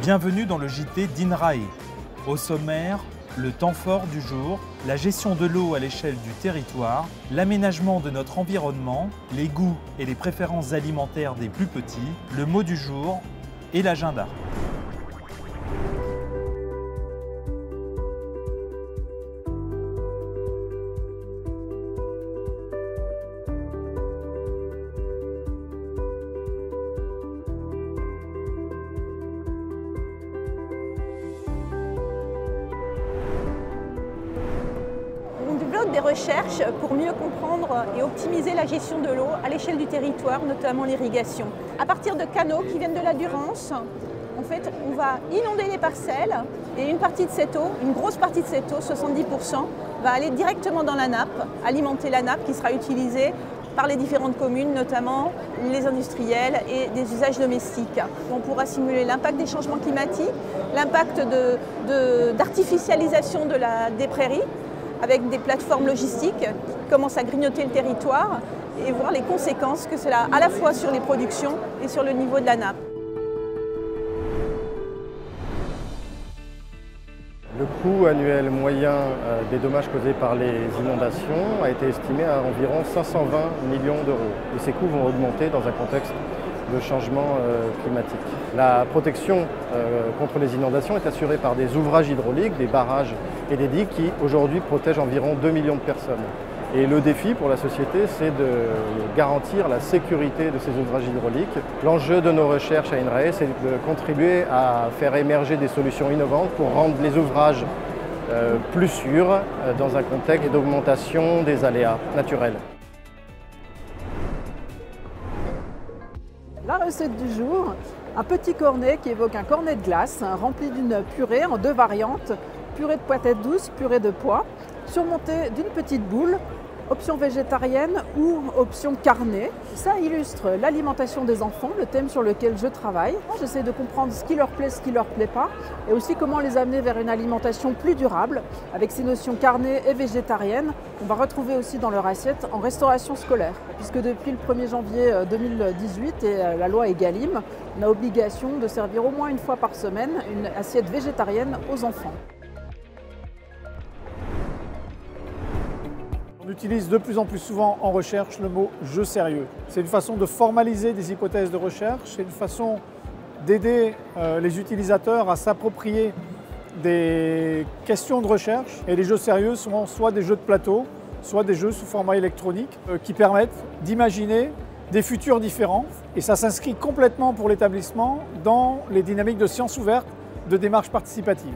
Bienvenue dans le JT d'INRAE. Au sommaire, le temps fort du jour, la gestion de l'eau à l'échelle du territoire, l'aménagement de notre environnement, les goûts et les préférences alimentaires des plus petits, le mot du jour et l'agenda. On développe des recherches pour mieux comprendre et optimiser la gestion de l'eau à l'échelle du territoire, notamment l'irrigation. À partir de canaux qui viennent de la Durance, en fait, on va inonder les parcelles et une partie de cette eau, une grosse partie de cette eau, 70%, va aller directement dans la nappe, alimenter la nappe qui sera utilisée par les différentes communes, notamment les industriels et des usages domestiques. On pourra simuler l'impact des changements climatiques, l'impact d'artificialisation des prairies, avec des plateformes logistiques qui commencent à grignoter le territoire et voir les conséquences que cela a à la fois sur les productions et sur le niveau de la nappe. Le coût annuel moyen des dommages causés par les inondations a été estimé à environ 520 millions d'euros. Et ces coûts vont augmenter dans un contexte de changement climatique. La protection contre les inondations est assurée par des ouvrages hydrauliques, des barrages et des digues qui aujourd'hui protègent environ 2 millions de personnes. Et le défi pour la société, c'est de garantir la sécurité de ces ouvrages hydrauliques. L'enjeu de nos recherches à INRAE, c'est de contribuer à faire émerger des solutions innovantes pour rendre les ouvrages plus sûrs dans un contexte d'augmentation des aléas naturels. La recette du jour, un petit cornet qui évoque un cornet de glace rempli d'une purée en 2 variantes, purée de patates douces, purée de pois, surmontée d'une petite boule, option végétarienne ou option carnée. Ça illustre l'alimentation des enfants, le thème sur lequel je travaille. J'essaie de comprendre ce qui leur plaît, ce qui ne leur plaît pas, et aussi comment les amener vers une alimentation plus durable, avec ces notions carnées et végétariennes qu'on va retrouver aussi dans leur assiette en restauration scolaire. Puisque depuis le 1er janvier 2018 et la loi Egalim, on a obligation de servir au moins une fois par semaine une assiette végétarienne aux enfants. On utilise de plus en plus souvent en recherche le mot « jeu sérieux ». C'est une façon de formaliser des hypothèses de recherche, c'est une façon d'aider les utilisateurs à s'approprier des questions de recherche. Et les jeux sérieux sont soit des jeux de plateau, soit des jeux sous format électronique qui permettent d'imaginer des futurs différents. Et ça s'inscrit complètement pour l'établissement dans les dynamiques de sciences ouvertes, de démarche participative.